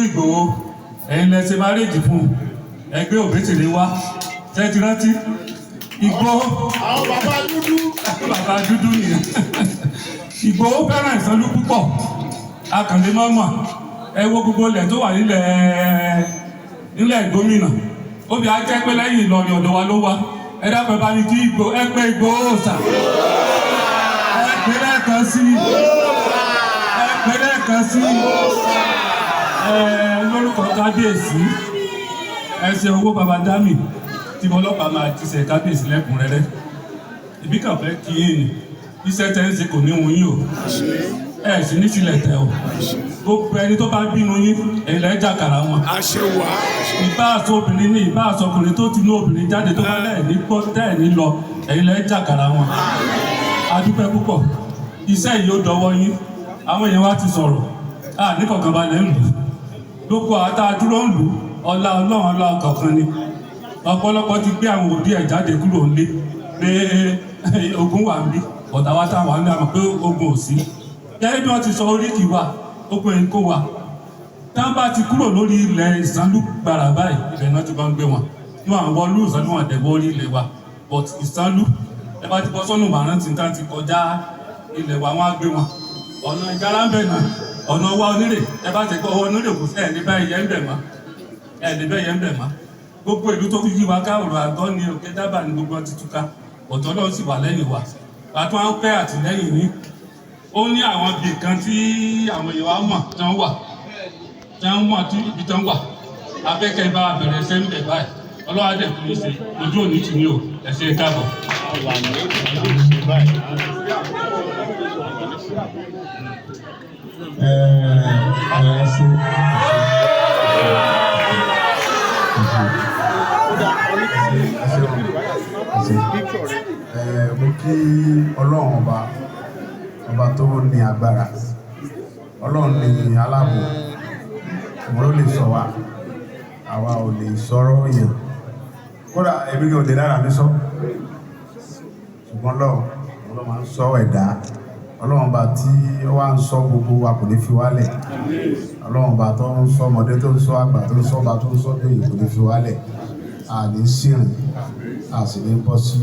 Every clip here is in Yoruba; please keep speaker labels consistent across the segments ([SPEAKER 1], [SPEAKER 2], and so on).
[SPEAKER 1] Ìgbòho ẹ̀yin lẹ ṣe márèjì fún ẹgbẹ́ Òbésèré wá ṣe ti rántí Ìgbòho
[SPEAKER 2] àwọn bàbá dúdú
[SPEAKER 1] nìyẹn Ìgbòho fẹ́ràn Ìsanlú púpọ̀ akànlé mọ́mọ́ ẹ wo gbogbo ilẹ̀ tó wà nílẹ̀ gómìnà obì ajẹ́ pé lẹ́yìn Ìlọrin ọ̀dọ̀ wa ló wá ẹ dápẹ́ bá ní kí ẹgbẹ́ Ìgbòho sà ẹgbẹ́ lẹ́ẹ̀kan sí lórúkọ kábíyèsí ẹsẹ̀ owó baba dami tí ọlọ́pàá máa ti ṣe kábíyèsí lẹ́kùnrẹ́rẹ́ ìbí kàn fẹ́ kí èèyàn iṣẹ́ tẹ́ ń ṣe kò ní wọn yín o ẹ sì ní sílẹ̀ tẹ o gbogbo ẹni tó bá bínú yín ẹ̀yin lẹ́ jàkàrà wọn ìbá àṣọ obìnrin ní ìbá àṣọ ọkùnrin tó ti ní obìnrin jáde tó bá lẹ́ẹ̀ní gbọ́ tẹ́ẹ̀ní lọ ẹ̀yin lẹ́ jàkàrà wọn a dúpẹ́ púpọ̀ iṣẹ́ yìí ó dọwọ́ yín àwọn èèyàn wa ti sọ̀rọ̀ ní kọ̀ọ̀kan balẹ̀ ń lù lóko àtà dúró ń lù ọlá ọlọ́run ọlá kọ̀ọ̀kan ni ọ̀pọ̀lọpọ̀ ti gbé àwọn òbí ẹ̀ jáde kúrò nílé pé ogun wà níbí ọ̀tá wa táwọn àmì àmọ̀ pé ogun ò sí gẹ́gẹ́ bí wọ́n ti sọ oríkì wa ogun ẹ̀yìn kó wa táwọn bá ti kúrò lórí ilẹ̀ Ìsanlú gbàrà báyìí ibẹ̀ náà ti bá ń gbé wọn ní àwọn wọlú Ìsanlú wọn dẹ̀bọ́ orí ilẹ̀ wa but Ìsanlú ẹ bá ti bọ́ sọ́nù màrántì tá ti kọjá ilẹ̀ wa wọn á gbé wọn ọ̀nà ìjàlámbẹ̀ náà ọ̀nà wa onírè ẹ bá ti gbọ́ ọwọ́ onírè kò sí ẹ̀ ní báyìí yẹn ń bẹ̀ mọ́ gbogbo ìlú tó yí wa ká ọ̀rọ̀ àgọ́ ni Òkè Dábà ní gbogbo ti túká ọ̀tọ̀ Ọlọ́run sì wà lẹ́yìn wa àti wọn pẹ́ àtìlẹ́yìn ní ó ní àwọn ibì kan tí àwọn èèyàn wa mọ̀ tí wọ́n mọ̀ tí ibi tí wọ́n wà abẹ́kẹ́ bá bẹ̀rẹ̀ ṣẹ́ ń bẹ̀ báyìí Ọlọ́run adẹ̀ fún mi ṣe ojú òní tì mí o ẹ ṣé káàbọ̀.
[SPEAKER 3] Mo kí Ọlọ́run ọba tó ní agbára Ọlọ́run ní aláàbò òun ló lè sọ wa àwa ò lè sọ̀rọ̀ yẹn kódà ẹbí kí o lè lára mi sọ ṣùgbọ́n Ọlọ́run máa ń sọ ẹ̀dá Ọlọ́run bá tí ó wá ń sọ gbogbo wa kò ní fi wálẹ̀ Ọlọ́run bá tó ń sọ ọmọdé tó ń sọ àgbà tó ń sọ ọba tó ń sọ bẹ́ẹ̀ kò ní fi wálẹ̀ a ní sírìn a sì ní bọ́ sí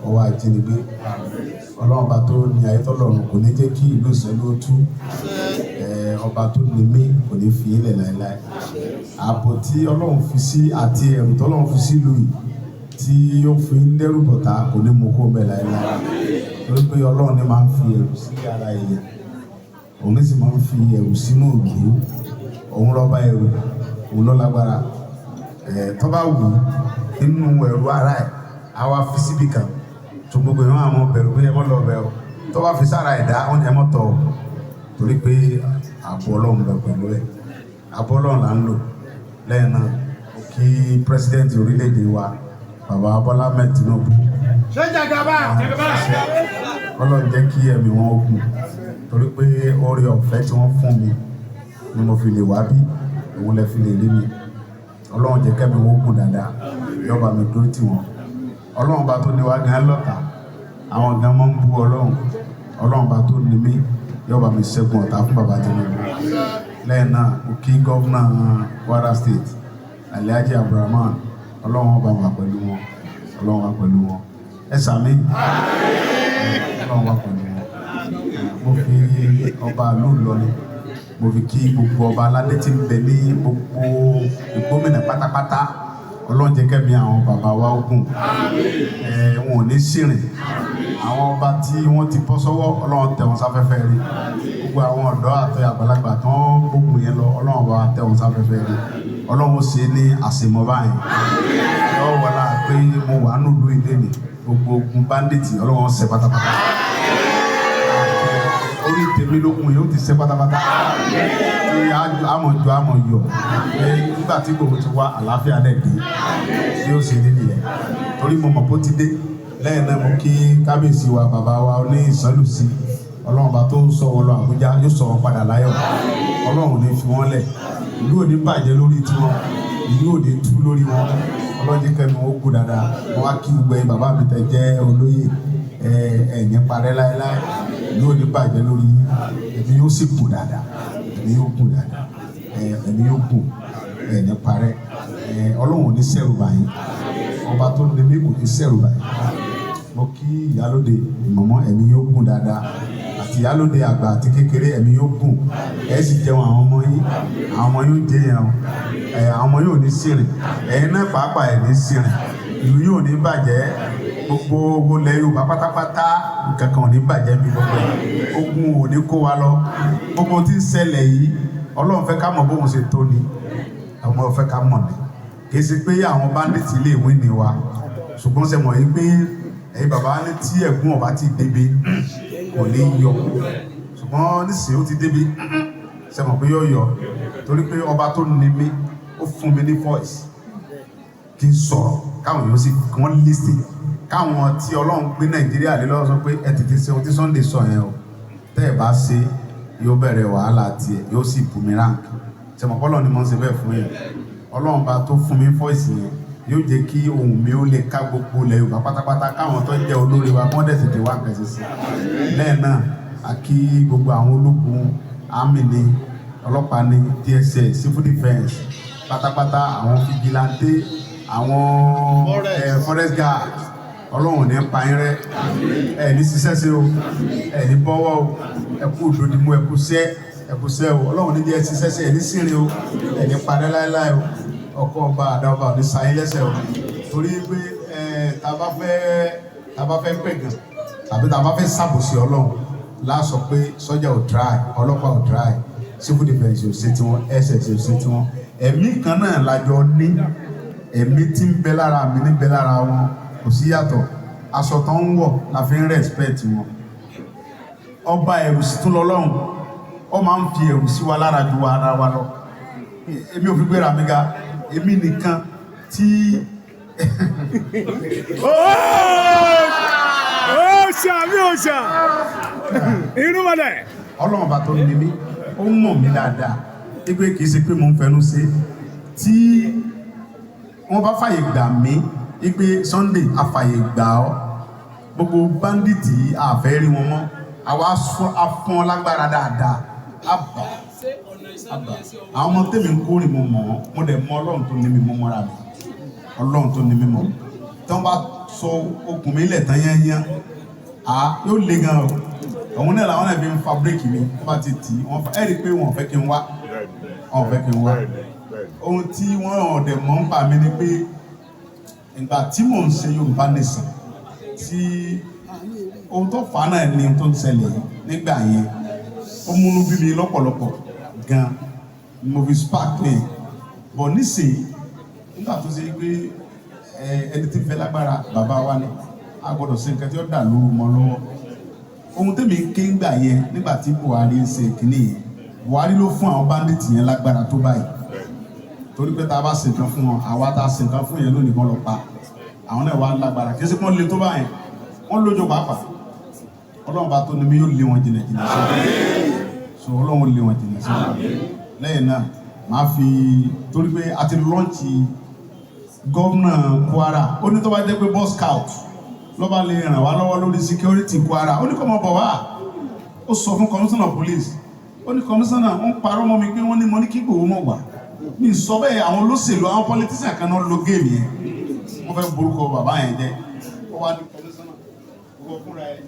[SPEAKER 3] ọwọ́ àjínigbé Ọlọ́run bá tó ní ayé tọ́lọ́run kò ní jẹ́ kí ìlú Ìsanlú tú ọba tó ní mí kò ní fi ilẹ̀ láéláé ààbò tí Ọlọ́run fi sí àti ẹ̀rù tọ́lọ́run fi sí lóyè tí ó fi ń dẹ́rù bọ̀tá kò ní mú kó bẹ̀ láéláé torí pé Ọlọ́run ní máa ń fi ẹ̀rù sí ara èèyàn òun sì máa ń fi ẹ̀rù sínú ìlú òun lọ́ba ẹ̀rù òun ló lágbára tó bá wù nínú ẹ̀rù ara ẹ̀ á wá fi síbì kan tó gbogbo ìwọ̀n àwọn bẹ̀rù pé ẹmọ́ lọ bẹ̀rù tó bá fi sára ẹ̀dá ẹmọ́ tọ̀ torí pé ààbò Ọlọ́run bẹ̀ pẹ̀lú ẹ̀ ààbò Ọlọ́run là ń lò lẹ́yìn náà kí pírẹsidẹ́ǹtì orílẹ̀-èdè wa bàbá Bọ́lá Ahmed Tinubu Ọlọ́run jẹ́ kí ẹ̀mí wọn ogun torí pé oore ọ̀fẹ́ tí wọ́n fún mi ni mo fi lè wá bí òun lẹ fi lè rí mi Ọlọ́run jẹ́ kẹ́mi wọn ogun dáadáa yọba mi dúró tì wọ́n Ọlọ́run bá tó ní wá gan lọ́ta àwọn gan mọ́ ń bú Ọlọ́run bá tó ní mí yọba mi ṣẹ́gun ọ̀tá fún bàbá Tinubu lẹ́yìn náà mo kí gọ́vnà Kwara State Alhaji Abdulrahman Ọlọ́run bá wà pẹ̀lú wọn Ọlọ́run wà pẹ̀lú wọn ẹ sàmí Ọlọ́run wà pẹ̀lú wọn mo fi ọba ìlú Ìlọrin mo fi kí gbogbo ọba aládé tí ń bẹ ní gbogbo ìgbómìnà pátápátá Ọlọ́run jẹ́ kẹ́mi àwọn bàbá wa ogun wọn ò ní sírìn àwọn ọba tí wọ́n ti bọ́ sọ́wọ́ Ọlọ́run tẹ̀ wọ́n sáfẹ́fẹ́ rí gbogbo àwọn ọ̀dọ́ àti àgbàlagbà tó ń gbógun yẹn lọ Ọlọ́run bá tẹ̀ wọ́n sáfẹ́fẹ́ rí Ọlọ́run ṣe ní àṣemọ́ báyìí lọ́wọ́ wọlá pé mo wà nílùú ilé mi gbogbo ogun bandits Ọlọ́run ṣe pátápátá orí tèmi lókun yóò ti ṣe pátápátá tí àmọ̀jọ àmọ̀yọ̀ nígbà tí gbogbo ti wá àlàáfíà dẹ̀ dé tí ó ṣe nílì yẹn torí mo mọ̀ bó ti dé lẹ́yìn náà mo kí kábíyèsí wa bàbá wa ní Ìsanlú sí Ọlọ́run bá tó ń sọ wọn lọ Àbújá yóò sọ wọn padà láyọ̀ Ọlọ́run ní fi wọ́n lẹ̀ ìlú òní bàjẹ́ lórí tiwọn ìlú òní tú lórí wọn Ọlọ́run kẹ́mi wọn kú dáadáa wọn wá kí gbogbo ẹ̀yin bàbá mi tẹ̀ jẹ́ olóyè ẹ̀yìn parẹ́ láéláé ìlú òní bàjẹ́ lórí èmi yóò sì kú dáadáa èmi yóò kú dáadáa ẹ̀mí yóò gùn ní parẹ́ ọlọ́run ò ní ṣẹ̀rù báyìí ọba tó ní mí kò ní ṣẹ̀rù báyìí mo kí ìyálóde mọ̀mọ́ ẹ̀mí yóò gùn dáadáa àti ìyálóde àgbà àti kékeré ẹ̀mí yóò gùn ẹ̀ sì jẹun àwọn ọmọ yín àwọn ọmọ yóò jẹ yẹn àwọn ọmọ yóò ní sírìn ẹ̀yin náà pàápàá ẹ̀ ní sírìn ìlú yóò ní bàjẹ́ gbogbo ilẹ̀ Yorùbá pátápátá nǹkan kan ò ní bàjẹ́ bí gbogbo ogun ò ní kó wa lọ gbogbo tí ń ṣẹlẹ̀ yìí Ọlọ́run fẹ́ ká mọ̀ bóun ṣe tó ni àwọn fẹ́ ká mọ̀ ni kì í ṣe pé àwọn bandits lè wí ni wa ṣùgbọ́n ṣe mọ̀ yìí pé ẹ̀yin bàbá ní tí ẹ̀gún ọba ti débi kò ní yọ ṣùgbọ́n nísìnyí ó ti débi ṣe mọ̀ pé yóò yọ torí pé ọba tó ní mi ó fún mi ní voice kí n sọ̀rọ̀ káwọn yóò sì wọ́n listen káwọn tí Ọlọ́run gbé Nàìjíríà lé lọ́wọ́ sọ pé ẹ tètè ṣe ohun tí Sunday sọ yẹn o tẹ́ ẹ bá ṣe yóò bẹ̀rẹ̀ wàhálà tiẹ̀ yóò sì boomerang ṣe mọ̀ pọ́lọ́ ni mo ń ṣe bẹ́ẹ̀ fún yẹn Ọlọ́run bá tó fún mi voice yẹn yóò jẹ́ kí ohùn mi ó lè ká gbogbo ilẹ̀ Yorùbá pátápátá káwọn tó jẹ́ olórí wa kí wọ́n dẹ̀ tètè wá nǹkan ṣe sí lẹ́yìn náà a kí gbogbo àwọn ológun army ni ọlọ́pàá ni DSS civil defence pátápátá àwọn fìgìláńtè àwọn forest guard Ọlọ́run ní pa yín rẹ́ ẹ̀ ní ṣiṣẹ́ ṣe o ẹ̀ ní bọ́wọ́ o ẹ kú òdòdìmú ẹ kú sẹ́ o Ọlọ́run ní jẹ́ ṣiṣẹ́ ṣe ẹ̀ ní sìnrìn o ẹ̀ ní parẹ́ láéláé o ọkọ ọba àdáọba ò ní sáyé lẹ́sẹ̀ o torí pé tá a bá fẹ́ pẹ̀gàn tàbí tá a bá fẹ́ ṣàbòsí Ọlọ́run láàsọ pé sọ́jà ò dry ọlọ́pàá ò dry civil defence ò ṣe tiwọn SS ò ṣe tiwọn ẹ̀mí kan náà lájọ ní ẹ̀mí tí ń bẹ lára mi ní bẹ lára wọn kò sí yàtọ̀ aṣọ tó ń wọ̀ la fi ń respect wọn ọba ẹ̀rù sí tún lọ́lọ́run ó máa ń fi ẹ̀rù sí wa lára ju ara wa lọ èmi ò fi gbéra mi ga èmi nìkan tí
[SPEAKER 2] ọ̀ṣà inú mọ̀lẹ́
[SPEAKER 3] Ọlọ́run bá tó ní mi ó mọ̀ mí dáadáa pé kì í ṣe pé mo ń fẹnu ṣe tí wọ́n bá fàyè gbà mí pé Sunday àfàyè gbà ọ́ gbogbo bandits àfẹ́ rí wọn mọ́ àwa afọ́n lágbára dáadáa àbá àwọn ọmọ tèmi ń kórè mo mọ̀ mo dẹ̀ mọ̀ Ọlọ́run tó ní mi mọ́ mọ́ra mi Ọlọ́run tó ní mi mọ́ tí wọ́n bá sọ okùn mi lẹ̀ tán yányán yóò le gan o òun náà làwọn náà fi ń fa bírèkì mi wọ́n bá ti tì í wọ́n fa ẹ̀ rí i pé wọ́n fẹ́ kí n wá ohun tí wọ́n ọ̀dẹ̀ mọ̀ ń bà mí ni pé ìgbà tí mò ń ṣe Yorùbá Nation tí ohun tó fà á náà ni tó ń ṣẹlẹ̀ nígbà yẹn ó múnú bí mi lọ́pọ̀lọpọ̀ gan mo fi spark ní bọ̀ nísìnyí nígbà tó ṣe pé ẹni tí ń fẹ́ lágbára bàbá wa ni a gbọ́dọ̀ ṣe nǹkan tí ó dà lóru mọ́ lọ́wọ́ ohun tẹ́mi ké ń gbà yẹn nígbà tí Buhari ń ṣe kínní yẹn Buhari ló fún àwọn bandits yẹn lágbára tó báyìí torí pé tá a bá ṣe nǹkan fún wọn àwa tá a ṣe nǹkan fún yẹn lónìí kan lọ pa àwọn náà wà lágbára kí ẹ ṣe kí wọ́n lé tó báyìí wọ́n lójó pàápàá Ọlọ́run bá tó ní mi yóò lé wọn jìnnà jìnnà so Ọlọ́run lé wọn jìnnà lẹ́yìn náà máa fi torí pé a ti lọ́ọ̀nchì gómìnà Kwara ó ní tó bá jẹ́ pé boy scout ló bá lè ràn wá lọ́wọ́ lórí security Kwara ó ní kó mọ̀ bọ̀ wá ó sọ fún commissioner of police ó ní commissioner wọ́n parọ́ mọ́ mi pé wọ́n ní mo ní kí Ìgbòho mọ̀ wá mi sọ bẹ́ẹ̀ àwọn olóṣèlú àwọn politician kan náà lo géèmì yẹn wọ́n fẹ́ borúkọ bàbá yẹn jẹ́ ó wá ní commissioner gbogbo fúnra ẹ̀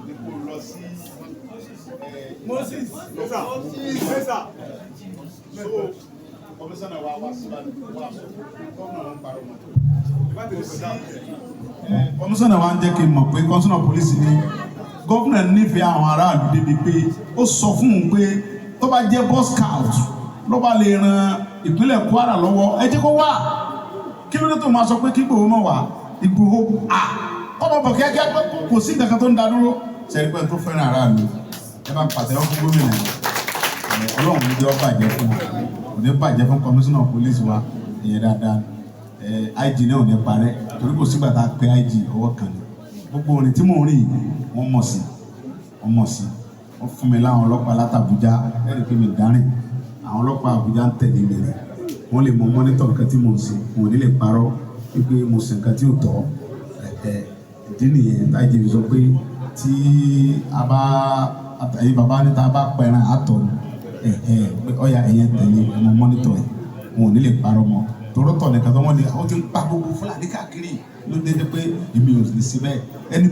[SPEAKER 3] ní kó lọ sí Moses so commissioner wa síbàdí wà sọ gómìnà wọn parọ́ mọ́ commissioner wa ń jẹ́ kí n mọ̀ pé commissioner police ni gómìnà nífẹ̀ẹ́ àwọn aráàlú débi pé ó sọ fún un pé tó bá jẹ́ boy scout ló bá lè ran ìpínlẹ̀ Kwara lọ́wọ́ ẹ jẹ́ kó wá kí ló dé tó máa sọ pé kí Ìgbòho mọ̀ wá Ìgbòho ọmọ bọ̀ kíákíá kò sí nǹkan tó ń da dúró sẹ́ni pé tó fẹ́ràn aráàlú ẹ bá pàtẹ́wọ́ fún gómìnà Ọlọ́run ní jẹ́ ó bàjẹ́ fún kò ní bàjẹ́ fún commissioner of police wa ìyẹn dáadáa IG náà ò ní parẹ́ torí kò sígbà tá a pé IG ọwọ́ kan ní gbogbo orin tí mò ń rìn wọ́n mọ̀ sí wọ́n fún mi láwọn ọlọ́pàá látàbújá ẹ̀rí pé mi dárìn àwọn ọlọ́pàá Àbújá ń tẹ̀lé mi rẹ̀ wọ́n lè mọ mọ́nítọ̀ nǹkan tí mo ń ṣe wọn ò ní lè parọ́ wípé mo ṣe nǹkan tí ò tọ́ ìdí nìyẹn táìjì fi sọ pé tí a bá àtàyè bàbá ní tá a bá pẹran àtọ̀ ni pé ọ̀ya ẹ̀yẹ tẹ̀lé ẹ̀mọ mọ́nítọ̀ ẹ̀ wọn ò ní lè parọ́ mọ́ tòrótọ̀ nìkan tó wọ́n ní àwọn ti ń pa gbogbo Fúlàní káàkiri ló dédé pé èmi ò lè sí bẹ́ẹ̀ ẹni.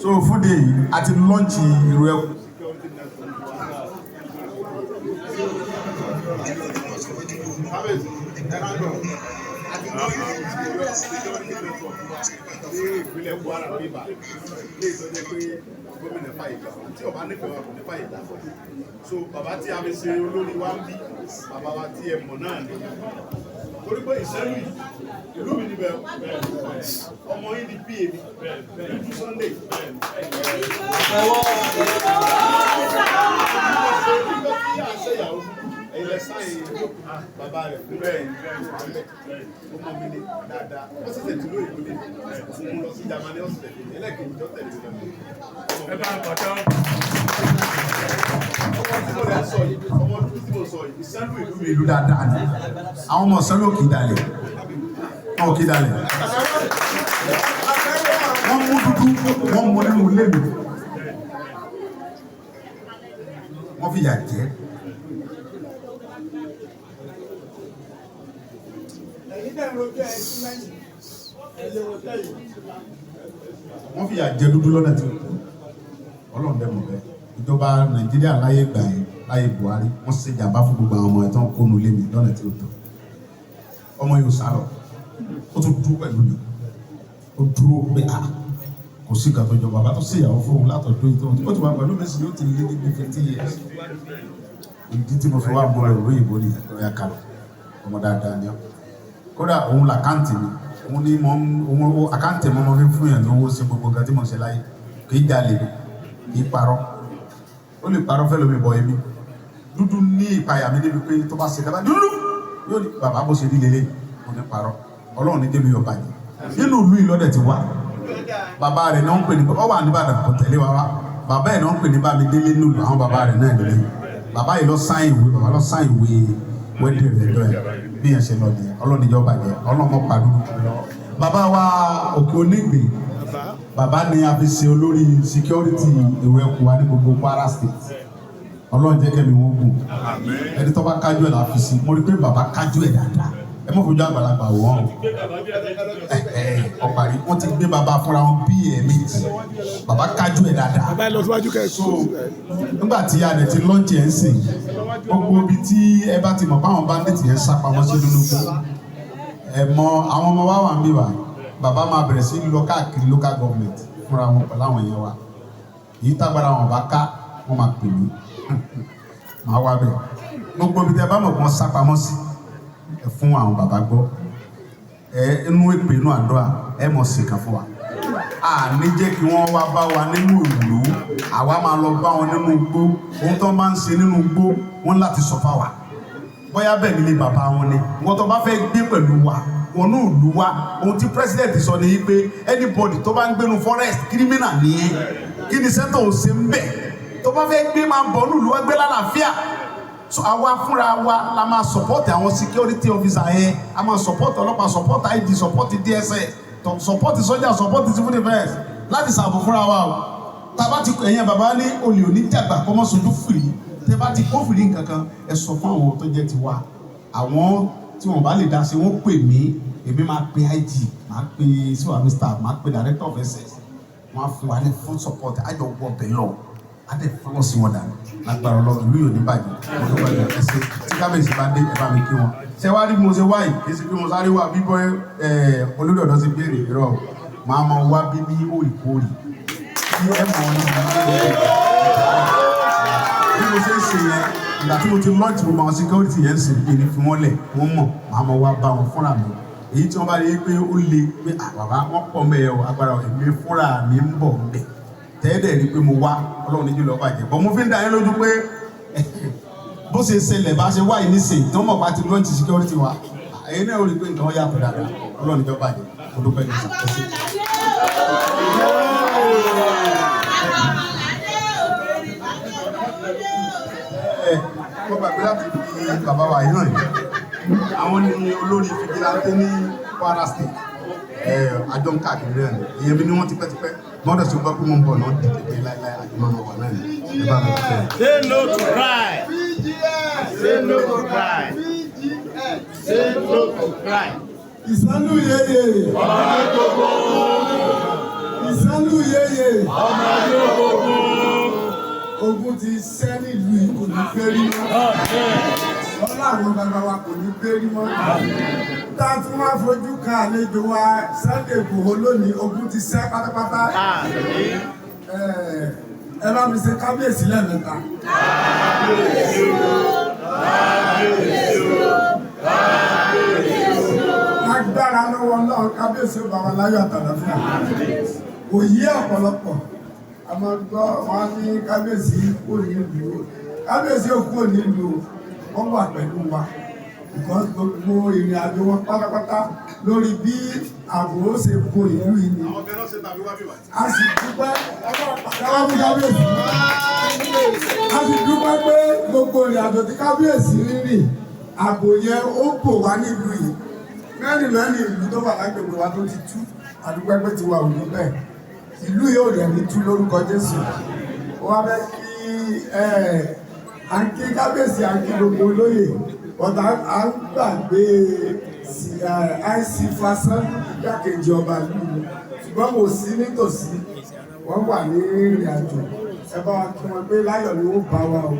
[SPEAKER 3] So fún de yìí a ti lọ́ọ̀nì ìrù ẹ̀kú.
[SPEAKER 4] Ìpínlẹ̀ Kwara bíbá lè sọ jẹ́ pé gómìnà Fáyìlá tí ọba nífẹ̀ẹ́ wa kò ní Fáyìlá so bàbá tí a fi ṣe olórí wa ń bí bàbá wa tí ẹ mọ̀ náà ni torí pé Ìṣẹ́lú ìlú mi níbẹ̀ ọmọ yìí di bí èmi Dúdú Sunday ilẹ̀ sáyẹn bàbá rẹ̀ fún bẹ́ẹ̀ ọmọ mi ní dáadáa wọ́n sì tẹ̀tù lóyè lóde fún un lọ sí Jámánì ọ̀sẹ̀ tẹ̀lé ẹlẹ́kẹ̀ẹ́ ìjọ tẹ̀lé lọ́wọ́.
[SPEAKER 1] ẹ bá pàtó.
[SPEAKER 4] ọmọ tí mo rẹ̀ sọ yìí ọmọ dúdú tí mo sọ yìí Ìṣẹ́lú ìlú mi
[SPEAKER 3] ìlú dáadáa ni àwọn ọmọ Ìṣẹ́lú kì í dalẹ̀ wọn kì í dalẹ̀ wọ́n mú dúdú wọ́n mú nínú ilé mi wọ́n fi yà jẹ́. wọ́n fi àjẹ dúdú lọ́nà tí Ọlọ́run dẹ̀ mọ̀ bẹ́ẹ̀ ìjọba Nàìjíríà láyé gbà yẹn láyé Buhari wọ́n ṣe jàmbá fún gbogbo àwọn ọmọ ẹ̀ tó ń kónú lé mi lọ́nà tí ó tọ́ ọmọ yóò sálọ ó tún dúró pẹ̀lú mi ó dúró pé kò sí ìgbà tó jọ bàbá tó ṣe ìyàwó fún un látọ̀dún yìí tó ti wà pẹ̀lú mi sí yóò ti lé ní 50 years ìdí tí mo fi wá bọ̀ ẹ̀rọ òyìnbó ni ẹ̀rọ kalẹ̀ ọmọ dáadáa ni ọ́ kódà òun làkáǹtì mi òun ní òun àkáǹtì mi máa fi fún yàn lówó sí gbogbo nǹkan tí mo ṣe láyé kì í jalè kì í parọ́ ó lè parọ́ fẹ́ lómi bọ̀ èmi dúdú ní ìpayà mi níbi pé tó bá ṣe dábàá dúdú yóò ní bàbá bó ṣe rí lélẹ̀ kò ní parọ́ Ọlọ́run ní débi ọba yìí nínú ìlú ìlọ́dẹ̀ ti wá bàbá rẹ̀ náà ń pè ní ọ wà níbàdàn kò tẹ̀lé wa wá bàbá ẹ̀ náà ń pè ní bámi délé nílùú àwọn bàbá rẹ̀ náà nílẹ̀ bàbá yìí lọ sáìn ìwé bàbá lọ sáìn ìwé wẹ́dẹ̀ rẹ̀ lọ ẹ̀ bí yẹn ṣe lọ ní ọlọ́nìjọ́ bàjẹ́ ọlọ́mọ pàdú. bàbá wa Òkè Onígbè bàbá ni a fi ṣe olórí security ìwé ẹ̀kú wa ní gbogbo Kwara State Ọlọ́run jẹ́ kẹ́mi wọ́n gùn ẹni tó bá kájú ẹ̀ la fi sí mo rí pé bàbá kájú ẹ̀ dáadáa ẹ mọ̀ fojú àgbàlagbà wọ́n ọ̀parí wọ́n ti gbé bàbá fúnra wọn bí ẹ̀ẹ̀mejì bàbá kájú ẹ̀ dáadáa.
[SPEAKER 2] bàbá lọ síwájú
[SPEAKER 3] so nígbà tí a lè ti lọ́ọ̀jì ẹ̀ ń sìn gbogbo ibi tí ẹ bá ti mọ̀ báwọn bandit yẹn sá pamọ́ sí nínú gbó ẹ mọ àwọn ọmọ wa wà ń bí wa bàbá máa bẹ̀rẹ̀ sí lọ káàkiri local government fúnra wọn pẹ̀lú àwọn yẹn wa èyí tágbára wọn bá ká wọn máa pè mí máa wá bẹ̀ gbogbo ibi tí ẹ bá mọ̀ kàn sá pamọ́ sí ẹ fún àwọn bàbá gbọ́ inú èpè inú àdúrà ẹ mọ̀ sí kan fún wa ní jẹ́ kí wọ́n wá bá wa nínú ìlú àwa máa lọ bá wọn nínú igbó ohun tó máa ń ṣe nínú igbó wọn láti sọ fáwa bóyá bẹ́ẹ̀ nílé bàbá wọn ni wọ́n tó bá fẹ́ gbé pẹ̀lú wa wọn ní ìlú wa ohun tí president sọ ni pé anybody tó bá ń gbénu forest criminal nìyẹn kí ni sẹ́tọ̀ ò ṣe ń bẹ̀ tó bá fẹ́ gbé máa bọ̀ nílùú wa gbé lálàáfíà so àwa fúnra wa la máa support àwọn security officer yẹn a máa support ọlọ́pàá support ID support DSS support sọ́jà support civil defence láti ṣàbò fúnra wa o tàbá ti ẹ̀yìn bàbá ní olè òní jàgbà kọ́mọ́ sojú fìrí tẹ́ bá ti kó fìrí nǹkankan ẹ sọ fún àwọn tó jẹ́ tiwa àwọn tí wọ́n bá lè dá sí wọ́n pè mí èmi máa pe IG máa pe síwájú staff máa pe director of SS wọ́n á fún wa ní full support àjọ wọ bẹ̀ lọ adé fọwọ́ sí wọn dànù lágbára Ọlọ́run ìlú yóò ní bàjẹ́ ọdún bàjẹ́ ẹsẹ̀ tí kábíyèsí bá dé ẹ bá mi kí wọn. ṣé wàá rí mo ṣe wáyé kí sí pé mo sáré wá bíbọ́ olórí ọ̀dọ́ sí béèrè irọ́ máa mọ wá bí ní òrìkórì kí ẹ mọ̀ ní bí mo ṣe ń ṣe yẹn ìgbà tí mo ti lọ́ọ̀tì gbogbo àwọn security yẹn ń sìn pé ní fi wọ́n lẹ̀ wọ́n mọ̀ máa mọ wá bá wọn fúnra mi èyí tí wọ́n bá rí pé ó le pé àbàbá wọn pọ̀ mẹ́ẹ̀ o agbára èmi fúnra mi ń bọ̀ mbẹ̀ tẹ́ẹ̀dẹ̀ rí pé mo wá Ọlọ́run níjú lọ́ọ́ bàjẹ́ bọ́ mo fi ń dá yín lójú pé bó ṣe ṣẹlẹ̀ bá ṣe wáyé nísìnyí tí wọ́n mọ̀ pa ti lọ́ọ̀tì security wa èyí náà ó rí i pé nǹkan yàtọ̀ dáadáa ọlọ́run ìjọba yìí kò dúpẹ́ ní ìṣàkóso. Mo gbàgbé láti fi bàbá wa yìí hàn yìí àwọn ni olórí fìdíláńtì ní Kwara State àjọ ń káàkiri náà ni ìyẹn bí ni wọ́n tipẹ́tipẹ́ gbọ́dọ̀ sí gbọ́ pé mo ń bọ̀ náà dìde láíláí àjọ máa wà náà ni ẹ bá mi fẹ́.
[SPEAKER 5] Say no to crime. Say no to crime. Say no to crime.
[SPEAKER 2] Ìsánú yeye.
[SPEAKER 5] Ọmọdé gbogbo.
[SPEAKER 2] Ìsánú yeye.
[SPEAKER 5] Ọmọdé gbogbo.
[SPEAKER 2] Ogun ti sẹ́ nílùú yìí kò ní gbérí mọ́. Ọlá àwọn bàbá wa kò ní gbérí mọ́. Tá a tún wá fojú kan àlejò wa Sunday Igboho lónìí ogun ti sẹ́ pátápátá. Ẹ bá mi ṣe kábíyèsí lẹ́ẹ̀mẹ́ta. Lágbára lọ́wọ́ náà kábíyèsí ó bá wa láyọ̀ àtàlàfíà. Kò yé ọ̀pọ̀lọpọ̀. A máa gbọ́ wọn ní kábíyèsí kò ní ìlú. Kábíyèsí ò kò ní ìlú. Wọ́n wà pẹ̀lú wa. Because gbogbo ìrìn àjò wọn pátápátá lórí bí àbúrò ṣe kó ìlú yìí ni. A sì dúpẹ́ kábíyèsí. A sì dúpẹ́ pé gbogbo ìrìn àjò tí kábíyèsí rírìn ààbò yẹn ó bò wá nílùú yìí. Mẹ́rin ìlú tó wà lágbègbè wa tó ti tú. A dúpẹ́ pé tiwa ò ní bẹ́ẹ̀. Ìlú yóò rẹ̀ ní tú lórúkọ Jésù. Wọ́n fẹ́ kí àǹkí kábíyèsí àǹkí gbogbo olóyè ọ̀tá à ń gbàgbé àìsí fasán igbákejì ọba ìlú ṣùgbọ́n mo sí nítòsí wọ́n wà ní ìrìn àjò ẹ bá wa kí wọn pé láyọ̀ ni ó bá wa o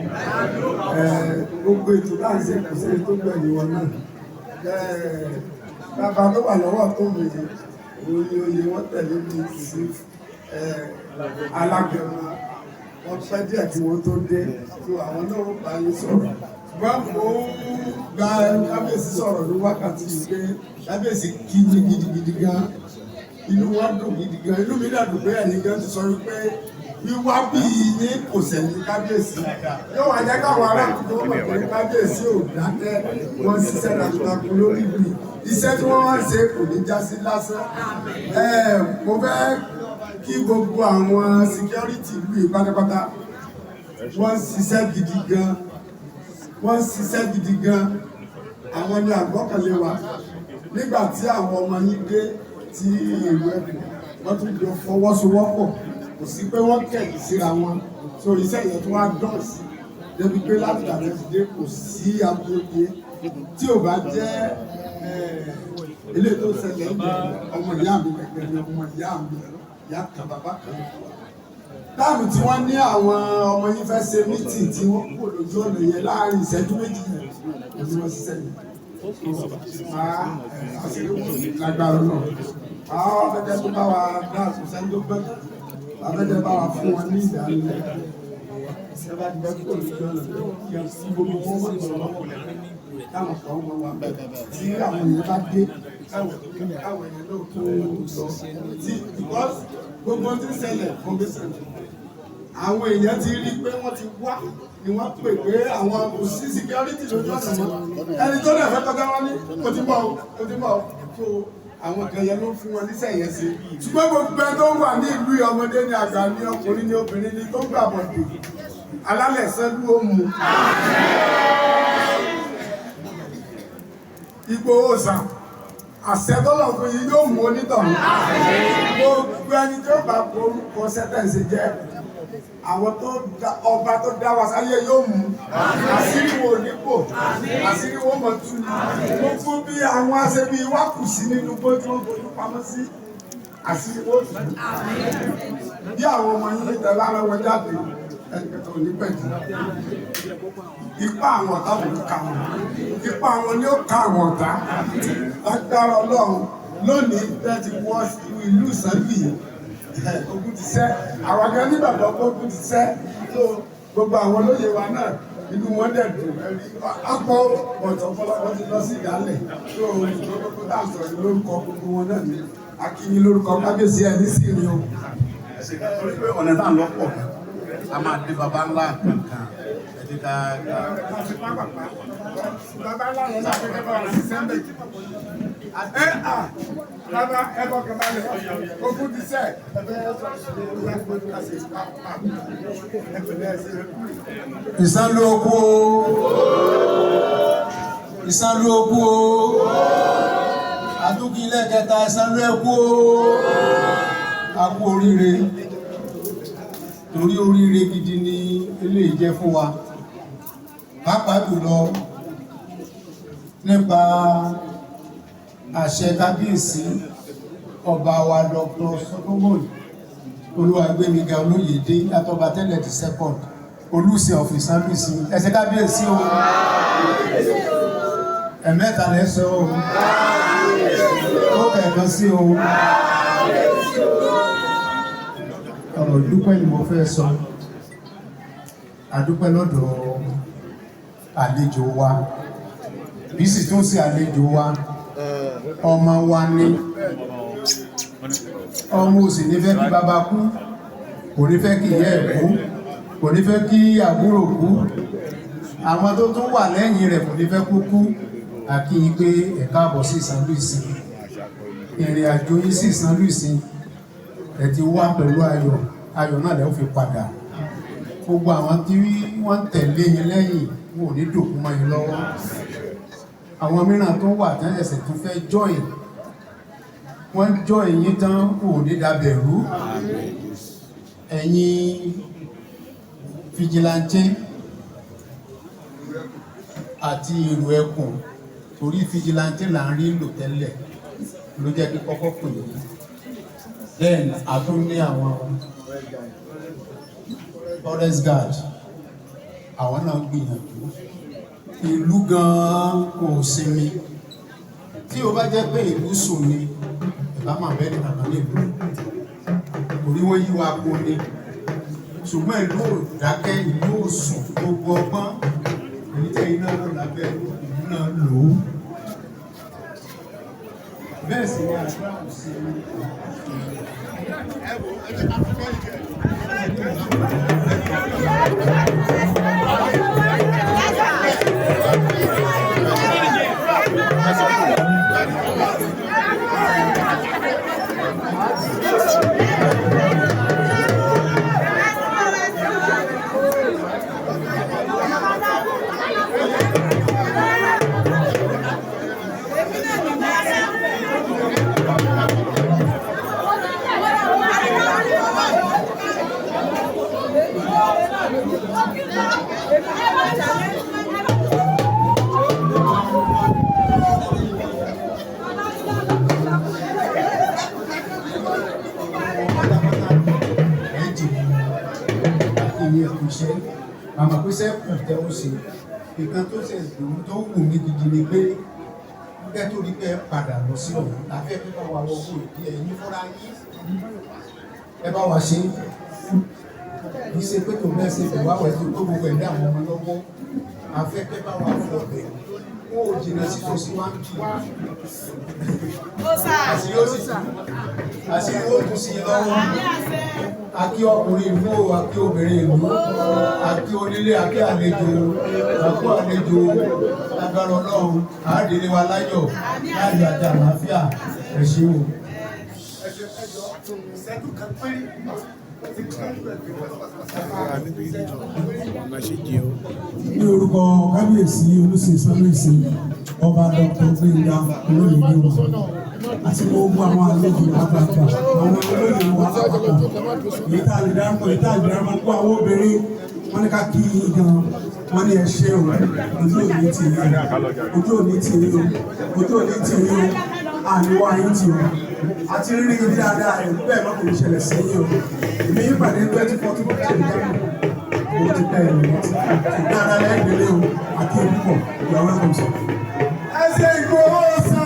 [SPEAKER 2] gbogbo ètò láì ṣe kò sí tó gbẹ̀yìn wọn náà bàbá tó wà lọ́wọ́ tó mi oyè wọ́n tẹ̀lé mi sí alágbẹ̀mọ wọ́n pẹ́ díẹ̀ tí wọ́n tó dé tó àwọn náà ó bá yín sọ̀rọ̀ ṣùgbọ́n mo gba kábíyèsí sọ̀rọ̀ ní wákàtí pé kábíyèsí kí ní gidigidi gan inú wa dùn gidi gan inú mi dàdùn pé ẹ̀yin gan ti sọ wípé wíwá bí ní kò sẹ̀yìn kábíyèsí yóò wá jẹ́ káwọn ará tó mọ̀ pé kábíyèsí ò dákẹ́ wọ́n ṣiṣẹ́ takuntakun lórí ibi iṣẹ́ tí wọ́n wá ṣe kò ní já sí lásán mo fẹ́ kí gbogbo àwọn security ìlú yìí pátápátá wọ́n ṣiṣẹ́ gidi gan wọ́n ṣiṣẹ́ gidi gan àwọn ní àgbọ́kànlé wa nígbà tí àwọn ọmọ yín dé tí ìlú ẹ̀kọ́ wọ́n tún jọ fọwọ́sowọ́pọ̀ kò sí pé wọ́n kẹ̀yìn síra wọn so iṣẹ́ yẹn tó wá dán sí débi pé láti dàbẹ̀ ti dé kò sí abúlé tí ò bá jẹ́ ilé tó ṣẹlẹ̀ ń bẹ̀ ọmọ ìyá mi gẹ́gẹ́ ni ọmọ ìyá mi ìyá kan bàbá kan táàmù tí wọ́n ní àwọn ọmọ yín fẹ́ ṣe mítì tí wọ́n kò lójú ọ̀nà yẹn láàrin ìṣẹ́jú méjì yẹn ni wọ́n ṣiṣẹ́ yẹn lágbára náà àwọn afẹ́jẹ́ tó bá wa dá àtúnṣe tó bẹ́ afẹ́jẹ́ bá wa fún wọn ní ìdánilẹ̀ ìṣẹ́bá ti bẹ́ kó lójú ọ̀nà kí sí gbogbo wọn wọ́n tó lọ́pọ̀ táwọn kan wọ́n wà bẹ́ẹ̀ tí àwọn èèyàn bá dé káwọn èèyàn náà tó lọ tí because gbogbo tí ń ṣẹlẹ̀ fún bí ṣẹlẹ̀ àwọn èèyàn ti rí pé wọ́n ti wá ni wọ́n pè pé àwọn òṣìṣẹ́ security lójú ọ̀nà mọ́ ẹni tó lè fẹ́ kọjá wọn ní o ti bọ̀ tó àwọn kan yẹn ló fún wọn níṣẹ́ yẹn ṣe ṣùgbọ́n gbogbo ẹ tó wà ní ìlú ọmọdé ní àgbà ní ọkùnrin ní obìnrin ní tó gbà bọ̀dé alálẹ̀ṣẹ́ ló mú Ìgbòho Òòṣà àṣẹtọ́lọ̀ fún yìí yóò mú onítọ̀hún gbogbo ẹni tó bá orúkọ sẹ́tẹ̀ǹsì jẹ́ àwọn ọba tó dá wa sáyé yóò mú àṣírí wo nípò àṣírí wo mọ̀ tú gbogbo bí àwọn aṣẹ́bí wá kù sí nínú gbójú wọn fojú pamọ́ sí àṣírí wo tú bí àwọn ọmọ yìí tẹ̀lé ara wọn jáde ẹnìkẹta ò ní pẹ̀jù ipa àwọn ọ̀tá ò ní ká wọn ipa àwọn ni ó ká àwọn ọ̀tá lágbára Ọlọ́run lónìí bẹ́ẹ̀ ti wọ́ ìlú Ìsẹ́bì ogun ti sẹ́ àwọn akẹ́kọ̀ọ́ nígbàgbọ́ pé ogun ti sẹ́ tó gbogbo àwọn olóyè wa náà inú wọn dẹ̀ dùn ẹ̀rí apọ̀ ọ̀tọ̀ ọ̀pọ̀lọpọ̀ ti lọ sí ìdálẹ̀ tó gbogbo táà sọ̀rọ̀ lórúkọ gbogbo wọn náà ní akínyìn lórúkọ kábíyèsí ẹ̀ ní sí ni o.
[SPEAKER 3] torí pé ọ̀nà náà lọ́pọ̀ a máa dé baba ńlá kankan ti ká
[SPEAKER 2] bàbá láyé náà fẹ́ kẹ́kọ̀ọ́ àti sẹ́ńbẹ̀ bàbá ẹ̀kọ́ kẹ́kọ̀ọ́ ogún ti sẹ́
[SPEAKER 3] ìsánlú okú ìsánlú okú àdúgbò ilé kẹta ìsánlú ẹkú akú oríire torí oríire gidi ni eléyìí jẹ́ fún wa pàápàá jùlọ nípa àṣẹ kábíyèsí ọba wa Dr. Solomon Olúwagbémiga Olóyèdé Atọ́ba tẹ́lẹ̀ the second Olùsìn of Ìsánlùsì ẹsẹ̀ kábíyèsí o ẹ̀mẹ́ta lẹ́sọ̀ o ó kẹ̀kan sí o ọ̀rọ̀ dúpẹ́ ni mo fẹ́ sọ àdúpẹ́ lọ́dọ̀ àlejò wa bí sì tún sí àlejò wa ọmọ wa ní ọmọ òsì ní fẹ́ kí bàbá kú kò ní fẹ́ kí ìyá ẹ̀ kú kò ní fẹ́ kí àbúrò kú àwọn tó tún wà lẹ́yìn rẹ̀ kò ní fẹ́ kú kú àkí pé ẹ káàbọ̀ sí Ìsánlùsì ìrìn àjò yìí sí Ìsánlùsì ẹ ti wá pẹ̀lú ayọ̀ ayọ̀ náà lẹ́ ó fi padà gbogbo àwọn tí wọ́n tẹ̀lé yín lẹ́yìn wọn ò ní dòkú mọ́ yín lọ́wọ́ àwọn mìíràn tó wà tán ẹsẹ̀ tó fẹ́ join wọ́n join yín tán kò ní dàbẹ̀rú ẹ̀yin fìjìláńtì àti èrò ẹkùn torí fìjìláńtì là ń rí lò tẹ́lẹ̀ ló jẹ́ kí kọ́kọ́ pè é then a tún ní àwọn forest guard àwọn náà gbìyànjú ìlú gan-an kò sinmi tí o bá jẹ́ pé ìlú sùn ni ìbá máa bẹ́ẹ̀ ní bàbá nílùú orí wọ́n yí wa kó ní ṣùgbọ́n ìlú ò dákẹ́ ìlú ò sùn gbogbo ọgbọ́n èyí tẹ́ iná ló lábẹ́ ìlú náà lò ó bẹ́ẹ̀ sì ni àdúrà kò sí àmọ́ pé sẹ́kùn tẹ́ ó ṣe nǹkan tó ṣe ìdòwú tó wù mí gidi ni pé nígbà tó rí pé padà lọ sí ọ̀hún láfẹ́ pé bá wa wọ owó ìdí ẹ̀yìn fúnra yín ẹ bá wa ṣe kì í ṣe pé tó bẹ́ẹ̀ ṣe bẹ̀rù àwọn ẹ̀sìn tó gbogbo ẹ̀dá àwọn ọmọ lọ́wọ́ afẹ́ pé bá wa fọ ọ̀bẹ kó o jìnnà sí tó sí wá ń kì àṣírí ó tún sí lọ́wọ́ akí ọkùnrin ìlú akí obìnrin ìlú akí onílé akí àlejò àkó àlejò agbára Ọlọ́run àádìrí wa láyọ̀ láyọ̀ àti àlàáfíà ẹ̀ṣẹ̀ o.
[SPEAKER 6] ní orúkọ kábíyèsí Olùsìn Ìsánlùsì ọba Dr. Gbénga Olóyèdé wa àti gbogbo àwọn àlejò àgbààgbà àwọn olóyè wa àpapọ̀ èyí tá a lè dárúkọ èyí tá a lè dárúkọ kó àwọn obìnrin wọn ní ká kí i gan wọn ní ẹ ṣé o ojú òní tì í o ojú òní tì í o ojú òní tì í o àníwá yín tì o àti rírí ibi dáadáa ẹ̀ bẹ́ẹ̀ má kò ní ṣẹlẹ̀ sí yín o èmi yín pàdé 2014 tó ṣe ìdáhùn o ti bẹ́ẹ̀ ni wọ́n ti dáadáa lẹ́yìn délé o àti ìbúkọ̀ you are welcome sir.
[SPEAKER 2] ẹ ṣe Ìgbòho sàn.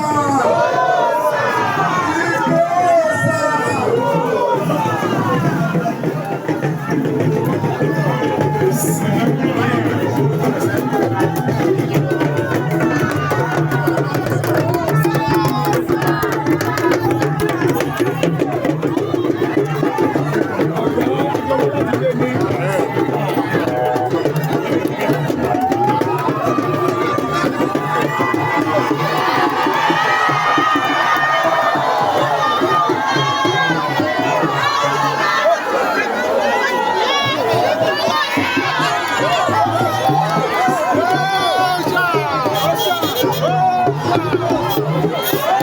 [SPEAKER 5] Hallelujah.